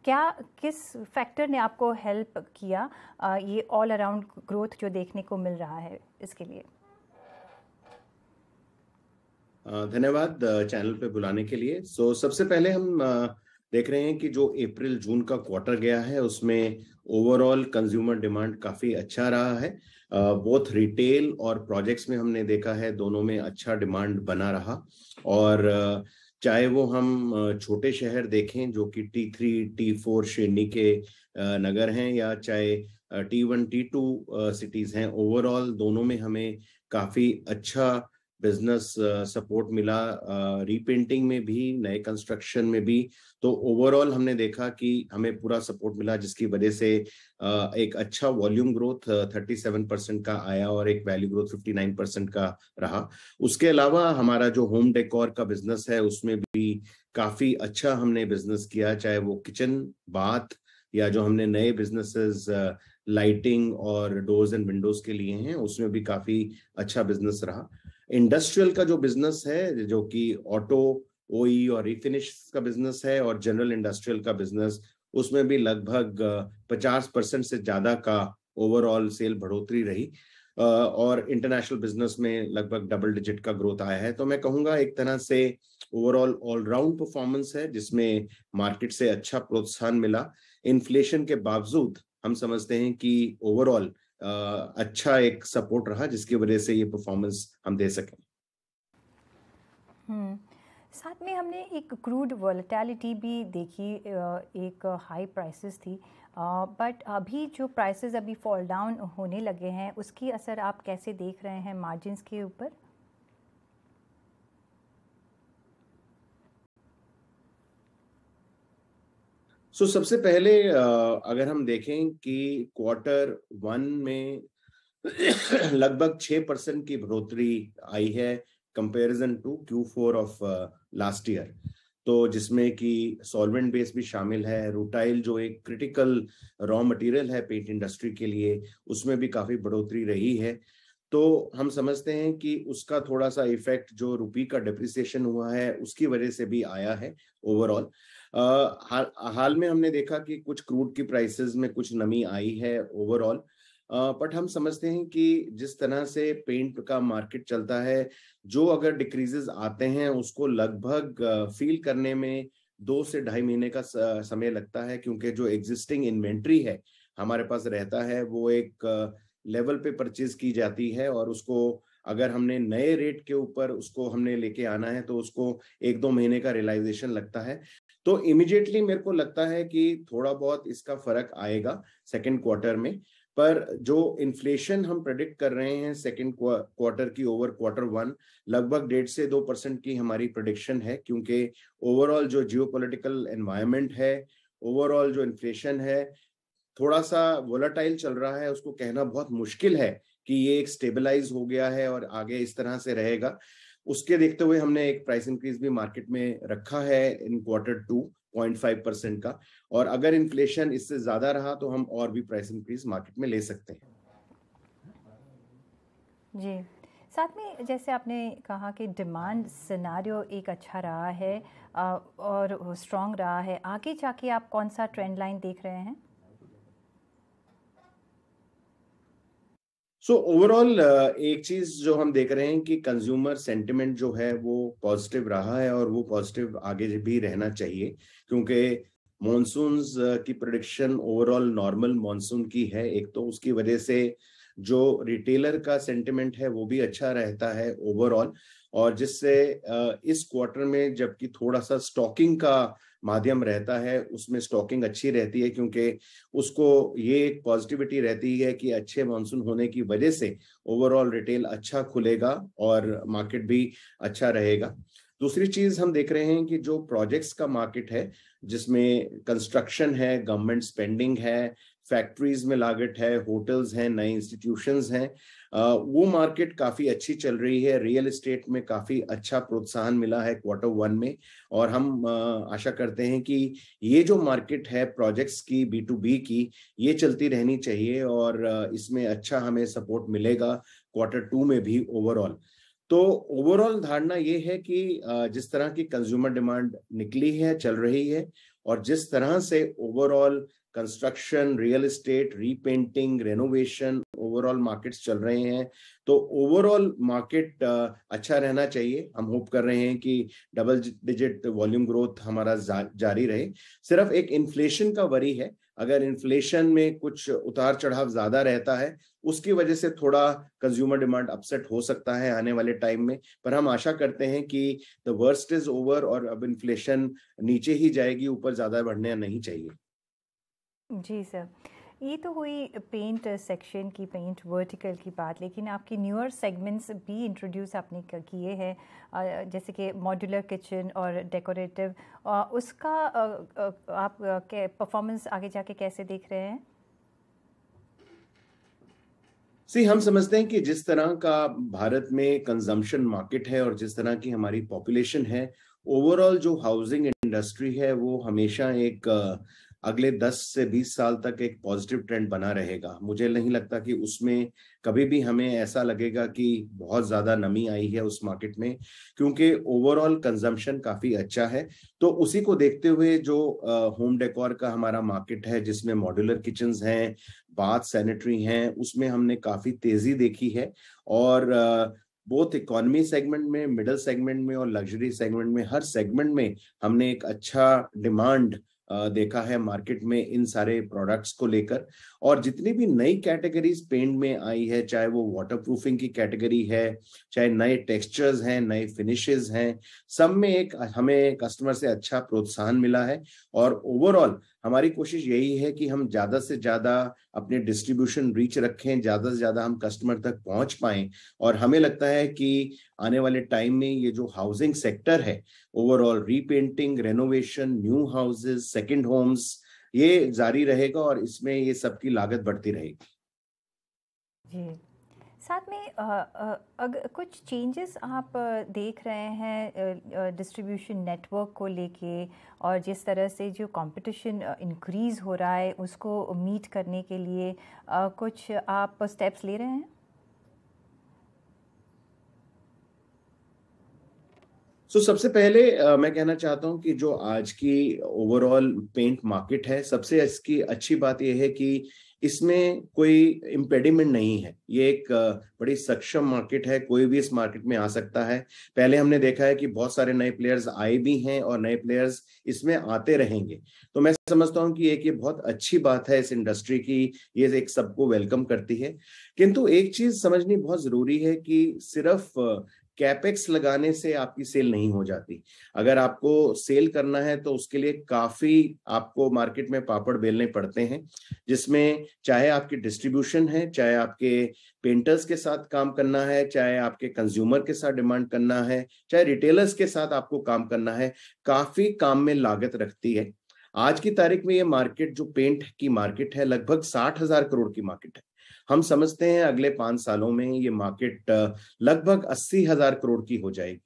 क्या किस फैक्टर ने आपको हेल्प किया ये ऑल अराउंड ग्रोथ जो देखने को मिल रहा है इसके लिए? धन्यवाद चैनल पे बुलाने के लिए। सबसे पहले हम देख रहे हैं कि जो अप्रैल जून का क्वार्टर गया है उसमें ओवरऑल कंज्यूमर डिमांड काफी अच्छा रहा है। बोथ रिटेल और प्रोजेक्ट्स में हमने देखा है दोनों में अच्छा डिमांड बना रहा। और चाहे वो हम छोटे शहर देखें जो कि T3 T4 श्रेणी के नगर हैं, या चाहे T1 T2 सिटीज हैं, ओवरऑल दोनों में हमें काफी अच्छा बिजनेस सपोर्ट मिला, रीपेंटिंग में भी, नए कंस्ट्रक्शन में भी। तो ओवरऑल हमने देखा कि हमें पूरा सपोर्ट मिला, जिसकी वजह से एक अच्छा वॉल्यूम ग्रोथ 37% का आया और एक वैल्यू ग्रोथ 59% का रहा। उसके अलावा हमारा जो होम डेकोर का बिजनेस है उसमें भी काफी अच्छा हमने बिजनेस किया, चाहे वो किचन, बाथ, या जो हमने नए बिजनेसेस लाइटिंग और डोर्स एंड विंडोज के लिए हैं उसमें भी काफी अच्छा बिजनेस रहा। इंडस्ट्रियल का जो बिजनेस है, जो कि ऑटो, ओई और रिफिनिश का बिजनेस है, और जनरल इंडस्ट्रियल का बिजनेस, उसमें भी लगभग 50% से ज्यादा का ओवरऑल सेल बढ़ोतरी रही। और इंटरनेशनल बिजनेस में लगभग डबल डिजिट का ग्रोथ आया है। तो मैं कहूंगा एक तरह से ओवरऑल ऑलराउंड परफॉर्मेंस है जिसमें मार्केट से अच्छा प्रोत्साहन मिला। इन्फ्लेशन के बावजूद हम समझते हैं कि ओवरऑल अच्छा एक सपोर्ट रहा, जिसकी वजह से ये परफॉर्मेंस हम दे सकें। साथ में हमने एक क्रूड वॉलेटिलिटी भी देखी, एक हाई प्राइसेस थी, बट अभी जो प्राइसेस अभी फॉल डाउन होने लगे हैं उसकी असर आप कैसे देख रहे हैं मार्जिन्स के ऊपर? सबसे पहले अगर हम देखें कि Q1 में लगभग 6% की बढ़ोतरी आई है comparison to Q4 of last year. तो जिसमें कि सॉल्वेंट बेस भी शामिल है, रूटाइल जो एक क्रिटिकल रॉ मटेरियल है पेंट इंडस्ट्री के लिए, उसमें भी काफी बढ़ोतरी रही है। तो हम समझते हैं कि उसका थोड़ा सा इफेक्ट जो रुपी का डिप्रिसिएशन हुआ है उसकी वजह से भी आया है ओवरऑल। हाल में हमने देखा कि कुछ क्रूड की प्राइसेस में कुछ नमी आई है ओवरऑल। बट हम समझते हैं कि जिस तरह से पेंट का मार्केट चलता है, जो अगर डिक्रीजेस आते हैं उसको लगभग फील करने में 2 से ढाई महीने का समय लगता है, क्योंकि जो एग्जिस्टिंग इन्वेंट्री है हमारे पास रहता है वो एक लेवल पे परचेज की जाती है, और उसको अगर हमने नए रेट के ऊपर उसको हमने लेके आना है तो उसको 1-2 महीने का रियलाइजेशन लगता है। तो इमिडिएटली मेरे को लगता है कि थोड़ा बहुत इसका फर्क आएगा सेकेंड क्वार्टर में। पर जो इन्फ्लेशन हम प्रेडिक्ट कर रहे हैं सेकेंड क्वार्टर की ओवर Q1, लगभग 1.5 से 2% की हमारी प्रेडिक्शन है, क्योंकि ओवरऑल जो जियोपॉलिटिकल एनवायरनमेंट है, ओवरऑल जो इन्फ्लेशन है, थोड़ा सा वोलेटाइल चल रहा है। उसको कहना बहुत मुश्किल है कि ये एक स्टेबलाइज हो गया है और आगे इस तरह से रहेगा। उसके देखते हुए हमने एक प्राइस इंक्रीज भी मार्केट में रखा है इन Q2 0.5% का, और अगर इन्फ्लेशन इससे ज्यादा रहा तो हम और भी प्राइस इंक्रीज मार्केट में ले सकते हैं। जी, साथ में जैसे आपने कहा कि डिमांड सिनेरियो एक अच्छा रहा है और स्ट्रॉन्ग रहा है, आगे जाके आप कौन सा ट्रेंड लाइन देख रहे हैं? ओवरऑल एक चीज जो हम देख रहे हैं कि कंज्यूमर सेंटिमेंट जो है वो पॉजिटिव रहा है, और वो पॉजिटिव आगे भी रहना चाहिए, क्योंकि मॉनसून्स की प्रेडिक्शन ओवरऑल नॉर्मल मॉनसून की है एक, तो उसकी वजह से जो रिटेलर का सेंटिमेंट है वो भी अच्छा रहता है ओवरऑल। और जिससे इस क्वार्टर में जबकि थोड़ा सा स्टॉकिंग का माध्यम रहता है, उसमें स्टॉकिंग अच्छी रहती है, क्योंकि उसको ये एक पॉजिटिविटी रहती है कि अच्छे मॉनसून होने की वजह से ओवरऑल रिटेल अच्छा खुलेगा और मार्केट भी अच्छा रहेगा। दूसरी चीज हम देख रहे हैं कि जो प्रोजेक्ट्स का मार्केट है, जिसमें कंस्ट्रक्शन है, गवर्नमेंट स्पेंडिंग है, फैक्ट्रीज में लागत है, होटल्स हैं, नए इंस्टीट्यूशंस हैं, वो मार्केट काफी अच्छी चल रही है। रियल एस्टेट में काफी अच्छा प्रोत्साहन मिला है Q1 में, और हम आशा करते हैं कि ये जो मार्केट है प्रोजेक्ट्स की, B2B की, ये चलती रहनी चाहिए, और इसमें अच्छा हमें सपोर्ट मिलेगा Q2 में भी ओवरऑल। तो ओवरऑल धारणा ये है कि जिस तरह की कंज्यूमर डिमांड निकली है, चल रही है, और जिस तरह से overall construction, real estate, repainting, renovation, overall markets चल रहे हैं, तो ओवरऑल मार्केट अच्छा रहना चाहिए। हम होप कर रहे हैं कि डबल डिजिट वॉल्यूम ग्रोथ हमारा जारी रहे। सिर्फ एक इन्फ्लेशन का वरी है, अगर इन्फ्लेशन में कुछ उतार चढ़ाव ज्यादा रहता है उसकी वजह से थोड़ा कंज्यूमर डिमांड अपसेट हो सकता है आने वाले टाइम में, पर हम आशा करते हैं कि द वर्स्ट इज ओवर और अब इन्फ्लेशन नीचे ही जाएगी, ऊपर ज्यादा बढ़ने नहीं चाहिए। जी सर, ये तो हुई पेंट सेक्शन की, पेंट वर्टिकल की बात, लेकिन आपके न्यूअर सेगमेंट्स भी इंट्रोड्यूस आपने किए हैं, जैसे कि मॉड्यूलर किचन और डेकोरेटिव, उसका आप परफॉर्मेंस आगे जाके कैसे देख रहे हैं? हम समझते हैं कि जिस तरह का भारत में कंजम्पशन मार्केट है और जिस तरह की हमारी पॉपुलेशन है, ओवरऑल जो हाउसिंग इंडस्ट्री है वो हमेशा एक अगले 10 से 20 साल तक एक पॉजिटिव ट्रेंड बना रहेगा। मुझे नहीं लगता कि उसमें कभी भी हमें ऐसा लगेगा कि बहुत ज्यादा नमी आई है उस मार्केट में, क्योंकि ओवरऑल कंजम्पशन काफी अच्छा है। तो उसी को देखते हुए जो होम डेकोर का हमारा मार्केट है, जिसमें मॉड्यूलर किचन्स हैं, बाथ सैनिटरी हैं, उसमें हमने काफी तेजी देखी है। और बोथ इकोनॉमी सेगमेंट में, मिडिल सेगमेंट में और लग्जरी सेगमेंट में, हर सेगमेंट में हमने एक अच्छा डिमांड देखा है मार्केट में इन सारे प्रोडक्ट्स को लेकर। और जितनी भी नई कैटेगरीज पेंट में आई है, चाहे वो वाटरप्रूफिंग की कैटेगरी है, चाहे नए टेक्सचर्स हैं, नए फिनिशेस हैं, सब में एक हमें कस्टमर से अच्छा प्रोत्साहन मिला है। और ओवरऑल हमारी कोशिश यही है कि हम ज्यादा से ज्यादा अपने डिस्ट्रीब्यूशन रीच रखें, ज्यादा से ज्यादा हम कस्टमर तक पहुंच पाएं। और हमें लगता है कि आने वाले टाइम में ये जो हाउसिंग सेक्टर है, overall repainting, renovation, new houses, second Holmes, ये जारी रहेगा और इसमें ये सबकी लागत बढ़ती रहेगी। जी, साथ में अगर कुछ चेंजेस आप देख रहे हैं डिस्ट्रीब्यूशन नेटवर्क को लेके, और जिस तरह से जो कंपटीशन इंक्रीज़ हो रहा है उसको मीट करने के लिए कुछ आप स्टेप्स ले रहे हैं? सबसे पहले मैं कहना चाहता हूं कि जो आज की ओवरऑल पेंट मार्केट है, सबसे इसकी अच्छी बात यह है कि इसमें कोई इम्पेडिमेंट नहीं है। ये एक बड़ी सक्षम मार्केट है, कोई भी इस मार्केट में आ सकता है। पहले हमने देखा है कि बहुत सारे नए प्लेयर्स आए भी हैं और नए प्लेयर्स इसमें आते रहेंगे। तो मैं समझता हूं कि ये बहुत अच्छी बात है इस इंडस्ट्री की, ये एक सबको वेलकम करती है। किंतु एक चीज समझनी बहुत जरूरी है कि सिर्फ कैपेक्स लगाने से आपकी सेल नहीं हो जाती। अगर आपको सेल करना है तो उसके लिए काफी आपको मार्केट में पापड़ बेलने पड़ते हैं, जिसमें चाहे आपकी डिस्ट्रीब्यूशन है, चाहे आपके पेंटर्स के साथ काम करना है, चाहे आपके कंज्यूमर के साथ डिमांड करना है, चाहे रिटेलर्स के साथ आपको काम करना है, काफी काम में लागत रखती है। आज की तारीख में ये मार्केट, जो पेंट की मार्केट है, लगभग 60,000 करोड़ की मार्केट है। हम समझते हैं अगले 5 सालों में ये मार्केट लगभग 80,000 करोड़ की हो जाएगी।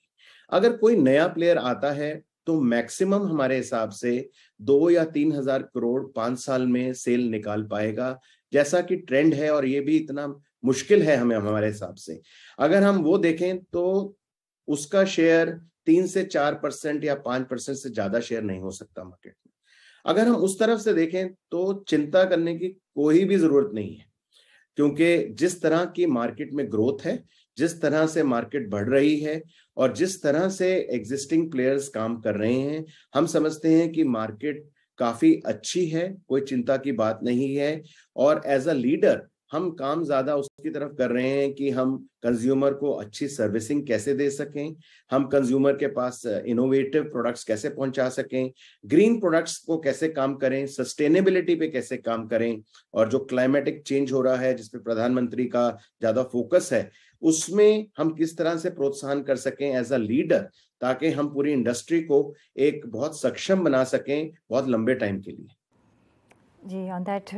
अगर कोई नया प्लेयर आता है तो मैक्सिमम हमारे हिसाब से 2 या 3,000 करोड़ 5 साल में सेल निकाल पाएगा, जैसा कि ट्रेंड है। और ये भी इतना मुश्किल है हमें, हमारे हिसाब से अगर हम वो देखें तो उसका शेयर 3 से 4% या 5% से ज्यादा शेयर नहीं हो सकता मार्केट में। अगर हम उस तरफ से देखें तो चिंता करने की कोई भी जरूरत नहीं है, क्योंकि जिस तरह की मार्केट में ग्रोथ है, जिस तरह से मार्केट बढ़ रही है और जिस तरह से एग्जिस्टिंग प्लेयर्स काम कर रहे हैं, हम समझते हैं कि मार्केट काफी अच्छी है, कोई चिंता की बात नहीं है। और एज अ लीडर हम काम ज्यादा उसकी तरफ कर रहे हैं कि हम कंज्यूमर को अच्छी सर्विसिंग कैसे दे सकें, हम कंज्यूमर के पास इनोवेटिव प्रोडक्ट्स कैसे पहुंचा सकें, ग्रीन प्रोडक्ट्स को कैसे काम करें, सस्टेनेबिलिटी पे कैसे काम करें, और जो क्लाइमेटिक चेंज हो रहा है जिसपे प्रधानमंत्री का ज्यादा फोकस है, उसमें हम किस तरह से प्रोत्साहन कर सकें एज अ लीडर, ताकि हम पूरी इंडस्ट्री को एक बहुत सक्षम बना सकें बहुत लंबे टाइम के लिए। जी, ऑन दैट